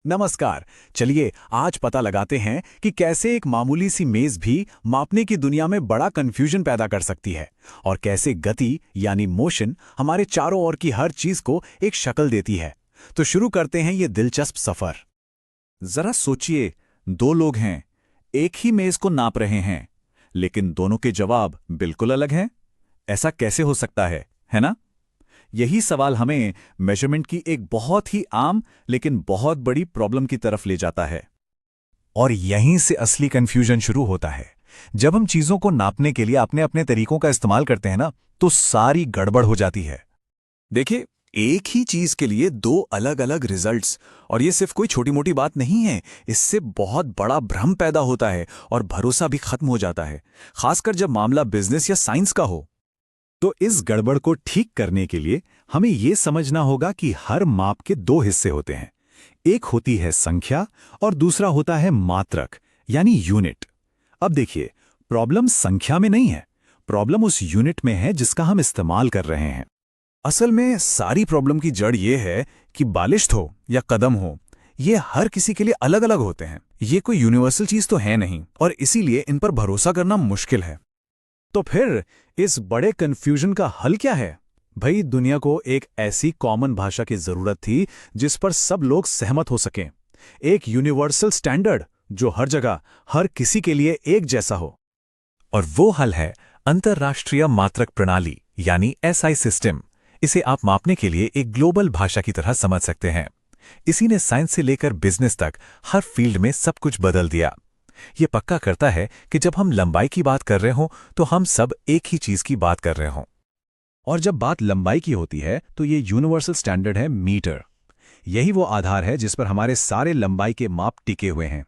नमस्कार। चलिए आज पता लगाते हैं कि कैसे एक मामूली सी मेज भी मापने की दुनिया में बड़ा कंफ्यूजन पैदा कर सकती है और कैसे गति यानी मोशन हमारे चारों ओर की हर चीज को एक शक्ल देती है। तो शुरू करते हैं ये दिलचस्प सफर। जरा सोचिए, दो लोग हैं, एक ही मेज को नाप रहे हैं, लेकिन दोनों के जवाब बिल्कुल अलग हैं। ऐसा कैसे हो सकता है ना? यही सवाल हमें मेजरमेंट की एक बहुत ही आम लेकिन बहुत बड़ी प्रॉब्लम की तरफ ले जाता है। और यहीं से असली कंफ्यूजन शुरू होता है। जब हम चीजों को नापने के लिए अपने अपने तरीकों का इस्तेमाल करते हैं ना, तो सारी गड़बड़ हो जाती है। देखिए, एक ही चीज के लिए दो अलग अलग रिजल्ट्स, और ये सिर्फ कोई छोटी मोटी बात नहीं है। इससे बहुत बड़ा भ्रम पैदा होता है और भरोसा भी खत्म हो जाता है, खासकर जब मामला बिजनेस या साइंस का हो। तो इस गड़बड़ को ठीक करने के लिए हमें यह समझना होगा कि हर माप के दो हिस्से होते हैं। एक होती है संख्या और दूसरा होता है मात्रक यानी यूनिट। अब देखिए, प्रॉब्लम संख्या में नहीं है, प्रॉब्लम उस यूनिट में है जिसका हम इस्तेमाल कर रहे हैं। असल में सारी प्रॉब्लम की जड़ यह है कि बालिश हो या कदम हो, ये हर किसी के लिए अलग अलग होते हैं। ये कोई यूनिवर्सल चीज तो है नहीं, और इसीलिए इन पर भरोसा करना मुश्किल है। तो फिर इस बड़े कंफ्यूजन का हल क्या है? भाई, दुनिया को एक ऐसी कॉमन भाषा की जरूरत थी जिस पर सब लोग सहमत हो सकें। एक यूनिवर्सल स्टैंडर्ड जो हर जगह हर किसी के लिए एक जैसा हो। और वो हल है अंतर्राष्ट्रीय मात्रक प्रणाली यानी एसआई सिस्टम। इसे आप मापने के लिए एक ग्लोबल भाषा की तरह समझ सकते हैं। इसी ने साइंस से लेकर बिजनेस तक हर फील्ड में सब कुछ बदल दिया। ये पक्का करता है कि जब हम लंबाई की बात कर रहे हों तो हम सब एक ही चीज की बात कर रहे हों। और जब बात लंबाई की होती है तो ये यूनिवर्सल स्टैंडर्ड है मीटर। यही वो आधार है जिस पर हमारे सारे लंबाई के माप टिके हुए हैं।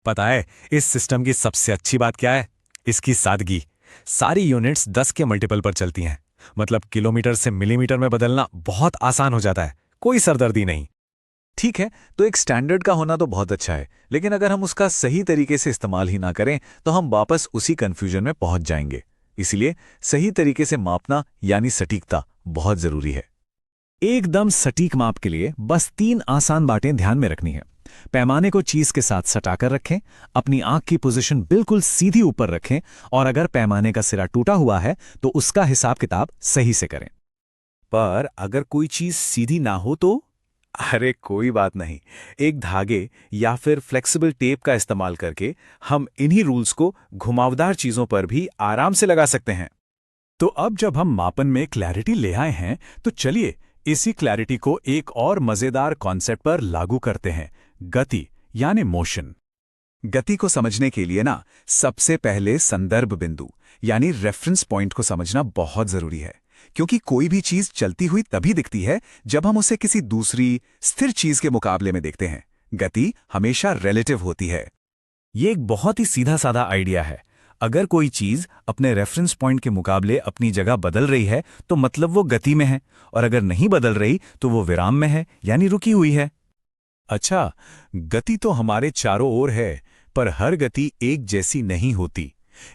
पता है इस सिस्टम की सबसे अच्छी बात क्या है? इसकी सादगी। सारी यूनिट्स 10 के मल्टीपल पर चलती हैं। मतलब किलोमीटर से मिलीमीटर में बदलना बहुत आसान हो जाता है, कोई सरदर्दी नहीं। ठीक है, तो एक स्टैंडर्ड का होना तो बहुत अच्छा है, लेकिन अगर हम उसका सही तरीके से इस्तेमाल ही ना करें तो हम वापस उसी कंफ्यूजन में पहुंच जाएंगे। इसलिए सही तरीके से मापना यानी सटीकता बहुत जरूरी है। एकदम सटीक माप के लिए बस 3 आसान बातें ध्यान में रखनी है। पैमाने को चीज के साथ सटाकर रखें, अपनी आंख की पोजीशन बिल्कुल सीधी ऊपर रखें, और अगर पैमाने का सिरा टूटा हुआ है तो उसका हिसाब किताब सही से करें। पर अगर कोई चीज सीधी ना हो तो? अरे कोई बात नहीं, एक धागे या फिर फ्लेक्सिबल टेप का इस्तेमाल करके हम इन्हीं रूल्स को घुमावदार चीजों पर भी आराम से लगा सकते हैं। तो अब जब हम मापन में क्लैरिटी ले आए हैं, तो चलिए इसी क्लैरिटी को एक और मजेदार कॉन्सेप्ट पर लागू करते हैं, गति यानी मोशन। गति को समझने के लिए ना सबसे पहले संदर्भ बिंदु यानी रेफरेंस पॉइंट को समझना बहुत जरूरी है, क्योंकि कोई भी चीज चलती हुई तभी दिखती है जब हम उसे किसी दूसरी स्थिर चीज के मुकाबले में देखते हैं। गति हमेशा रिलेटिव होती है। ये एक बहुत ही सीधा साधा आइडिया है। अगर कोई चीज अपने रेफरेंस पॉइंट के मुकाबले अपनी जगह बदल रही है तो मतलब वो गति में है, और अगर नहीं बदल रही तो वो विराम में है यानी रुकी हुई है। अच्छा, गति तो हमारे चारों ओर है, पर हर गति एक जैसी नहीं होती।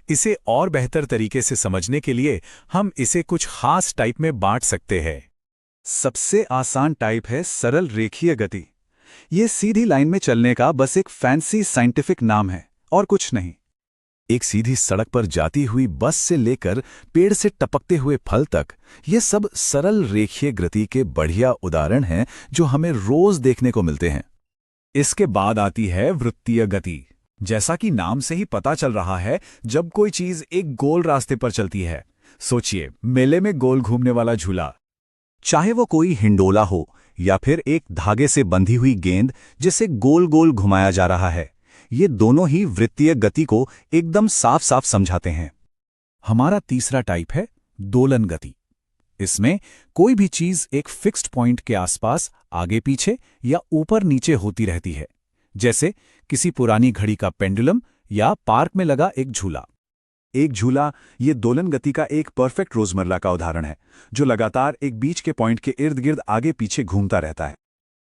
इसे और बेहतर तरीके से समझने के लिए हम इसे कुछ खास टाइप में बांट सकते हैं। सबसे आसान टाइप है सरल रेखीय गति। ये सीधी लाइन में चलने का बस एक फैंसी साइंटिफिक नाम है और कुछ नहीं। एक सीधी सड़क पर जाती हुई बस से लेकर पेड़ से टपकते हुए फल तक, ये सब सरल रेखीय गति के बढ़िया उदाहरण हैं जो हमें रोज देखने को मिलते हैं। इसके बाद आती है वृत्तीय गति। जैसा कि नाम से ही पता चल रहा है, जब कोई चीज एक गोल रास्ते पर चलती है। सोचिए, मेले में गोल घूमने वाला झूला, चाहे वो कोई हिंडोला हो या फिर एक धागे से बंधी हुई गेंद जिसे गोल गोल घुमाया जा रहा है, ये दोनों ही वृत्तीय गति को एकदम साफ साफ समझाते हैं। हमारा तीसरा टाइप है दोलन गति। इसमें कोई भी चीज एक फिक्स्ड पॉइंट के आसपास आगे पीछे या ऊपर नीचे होती रहती है, जैसे किसी पुरानी घड़ी का पेंडुलम या पार्क में लगा एक झूला। एक झूला ये दोलन गति का एक परफेक्ट रोजमर्रा का उदाहरण है, जो लगातार एक बीच के पॉइंट के इर्द गिर्द आगे पीछे घूमता रहता है।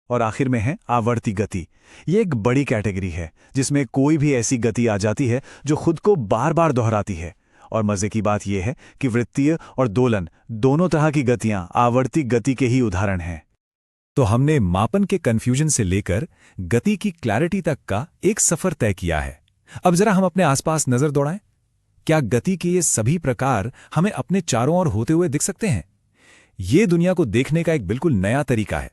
और आखिर में है आवर्ती गति। ये एक बड़ी कैटेगरी है जिसमें कोई भी ऐसी गति आ जाती है जो खुद को बार बार दोहराती है। और मजे की बात यह है कि वृत्तीय और दोलन दोनों तरह की गतियां आवर्ती गति के ही उदाहरण हैं। तो हमने मापन के कंफ्यूजन से लेकर गति की क्लैरिटी तक का एक सफर तय किया है। अब जरा हम अपने आसपास नजर दौड़ाएं। क्या गति के ये सभी प्रकार हमें अपने चारों ओर होते हुए दिख सकते हैं? ये दुनिया को देखने का एक बिल्कुल नया तरीका है।